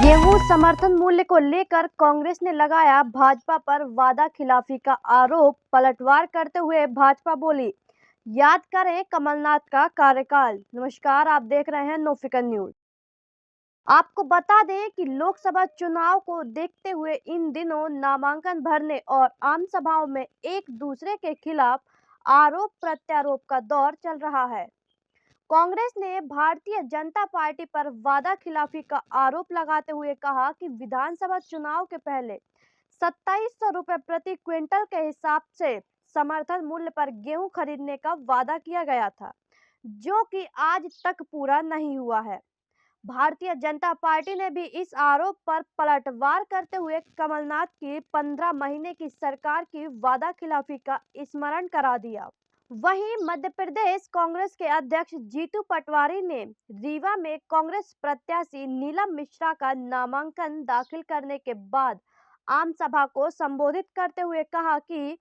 गेहूं समर्थन मूल्य को लेकर कांग्रेस ने लगाया भाजपा पर वादा खिलाफी का आरोप। पलटवार करते हुए भाजपा बोली, याद करें कमलनाथ का कार्यकाल। नमस्कार, आप देख रहे हैं नो फिकर न्यूज। आपको बता दें कि लोकसभा चुनाव को देखते हुए इन दिनों नामांकन भरने और आम सभाओं में एक दूसरे के खिलाफ आरोप प्रत्यारोप का दौर चल रहा है। कांग्रेस ने भारतीय जनता पार्टी पर वादा खिलाफी का आरोप लगाते हुए कहा कि विधानसभा चुनाव के पहले 2700 रुपए प्रति क्विंटल के हिसाब से समर्थन मूल्य पर गेहूं खरीदने का वादा किया गया था, जो कि आज तक पूरा नहीं हुआ है। भारतीय जनता पार्टी ने भी इस आरोप पर पलटवार करते हुए कमलनाथ की 15 महीने की सरकार की वादा खिलाफी का स्मरण करा दिया। वहीं मध्य प्रदेश कांग्रेस के अध्यक्ष जीतू पटवारी ने रीवा में कांग्रेस प्रत्याशी नीलम मिश्रा का नामांकन दाखिल करने के बाद आम सभा को संबोधित करते हुए कहा कि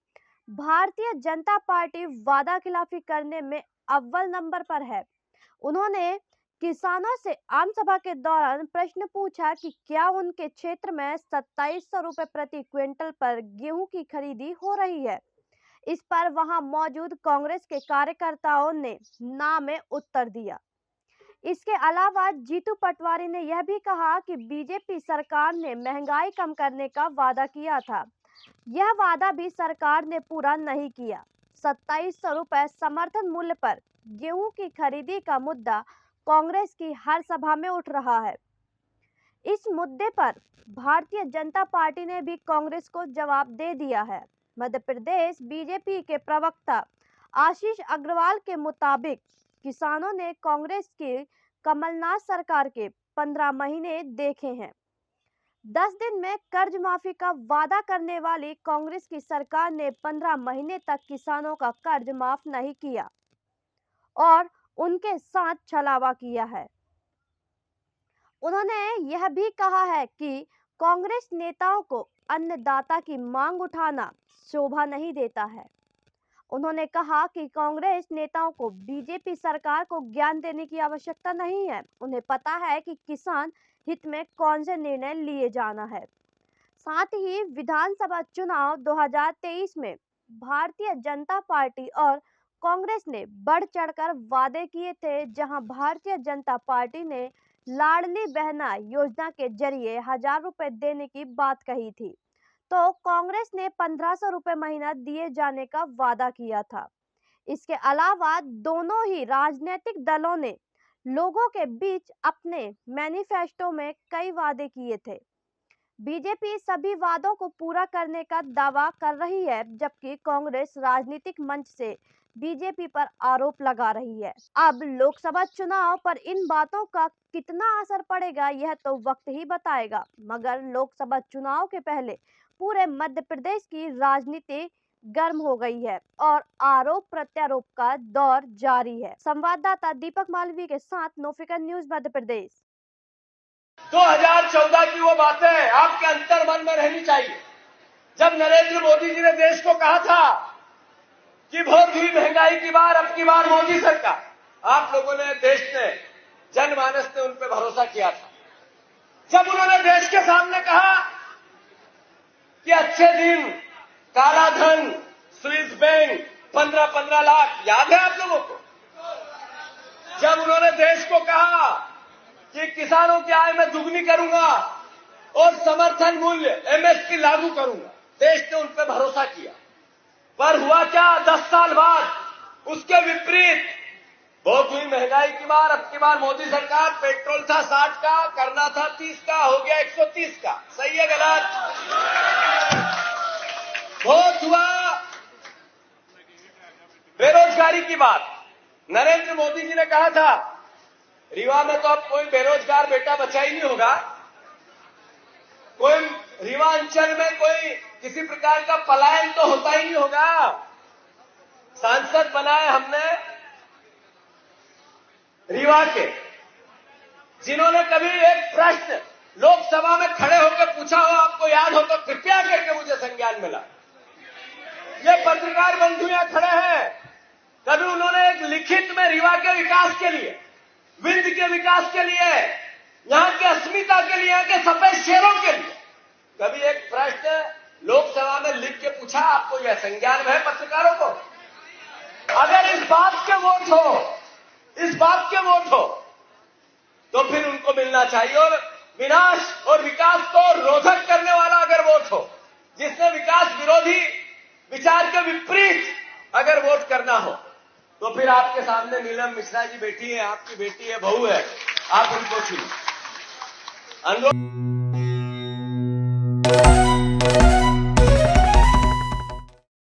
भारतीय जनता पार्टी वादा खिलाफी करने में अव्वल नंबर पर है। उन्होंने किसानों से आम सभा के दौरान प्रश्न पूछा कि क्या उनके क्षेत्र में 2700 रुपए प्रति क्विंटल पर गेहूं की खरीदी हो रही है। इस पर वहां मौजूद कांग्रेस के कार्यकर्ताओं ने ना में उत्तर दिया। इसके अलावा जीतू पटवारी ने यह भी कहा कि बीजेपी सरकार ने महंगाई कम करने का वादा किया था, यह वादा भी सरकार ने पूरा नहीं किया। 2700 रुपए समर्थन मूल्य पर गेहूं की खरीदी का मुद्दा कांग्रेस की हर सभा में उठ रहा है। इस मुद्दे पर भारतीय जनता पार्टी ने भी कांग्रेस को जवाब दे दिया है। मध्य प्रदेश बीजेपी के प्रवक्ता आशीष अग्रवाल के मुताबिक किसानों ने कांग्रेस की कमलनाथ सरकार के 15 महीने देखे हैं। 10 दिन में कर्ज माफी का वादा करने वाली कांग्रेस की सरकार ने 15 महीने तक किसानों का कर्ज माफ नहीं किया और उनके साथ छलावा किया है। उन्होंने यह भी कहा है कि कांग्रेस नेताओं को अन्नदाता की मांग उठाना शोभा नहीं देता है। उन्होंने कहा कि कांग्रेस नेताओं को बीजेपी सरकार को ज्ञान देने की आवश्यकता नहीं है। उन्हें पता है कि किसान हित में कौन से निर्णय लिए जाना है। साथ ही विधानसभा चुनाव 2023 में भारतीय जनता पार्टी और कांग्रेस ने बढ़ चढ़कर वादे किए थे, जहां भारतीय जनता पार्टी ने लाडली बहना योजना के जरिए 1000 रुपए देने की बात कही थी, तो कांग्रेस ने 1500 रुपए महीना दिए जाने का वादा किया था। इसके अलावा दोनों ही राजनीतिक दलों ने लोगों के बीच अपने मैनिफेस्टो में कई वादे किए थे। बीजेपी सभी वादों को पूरा करने का दावा कर रही है, जबकि कांग्रेस राजनीतिक मंच से बीजेपी पर आरोप लगा रही है। अब लोकसभा चुनाव पर इन बातों का कितना असर पड़ेगा यह तो वक्त ही बताएगा, मगर लोकसभा चुनाव के पहले पूरे मध्य प्रदेश की राजनीति गर्म हो गई है और आरोप प्रत्यारोप का दौर जारी है। संवाददाता दीपक मालवीय के साथ नो फिकर न्यूज मध्य प्रदेश। 2014 की वो बातें आपके अंतर मन में रहनी चाहिए, जब नरेंद्र मोदी जी ने देश को कहा था कि बहुत हुई महंगाई की बार, अब की बार मोदी सरकार। आप लोगों ने, देश ने, जनमानस ने उन पर भरोसा किया था। जब उन्होंने देश के सामने कहा कि अच्छे दिन, काला धन, स्विस बैंक, 15-15 लाख, याद है आप लोगों को? जब उन्होंने देश को कहा कि किसानों की आय में दुगनी करूंगा और समर्थन मूल्य एमएसपी लागू करूंगा, देश ने उन पर भरोसा किया। पर हुआ क्या? 10 साल बाद उसके विपरीत बहुत हुई महंगाई की बार, अब की बार मोदी सरकार। पेट्रोल था 60 का, करना था 30 का, हो गया 130 का। सही है गलत? बहुत हुआ बेरोजगारी की बात। नरेंद्र मोदी जी ने कहा था रीवा में तो अब कोई बेरोजगार बेटा बचा ही नहीं होगा, कोई रीवा अंचल में कोई किसी प्रकार का पलायन तो होता ही नहीं होगा। सांसद बनाए हमने रीवा के, जिन्होंने कभी एक प्रश्न लोकसभा में खड़े होकर पूछा हो, आपको याद हो तो कृपया करके मुझे संज्ञान मिला। ये पत्रकार बंधु यहां खड़े हैं, कभी उन्होंने एक लिखित में रीवा के विकास के लिए, विंध्य के विकास के लिए यहाँ की अस्मिता के लिए, यहाँ के सफेद शेरों के लिए। कभी एक प्रश्न लोकसभा में लिख के पूछा, आपको यह संज्ञान है पत्रकारों को? अगर इस बात के वोट हो तो फिर उनको मिलना चाहिए। और विनाश और विकास को रोधक करने वाला अगर वोट हो, जिसने विकास विरोधी विचार के विपरीत अगर वोट करना हो, तो फिर आपके सामने नीलम मिश्रा जी बैठी है, आपकी बेटी है, बहू है, आप उनको चुनिए। अनुरोध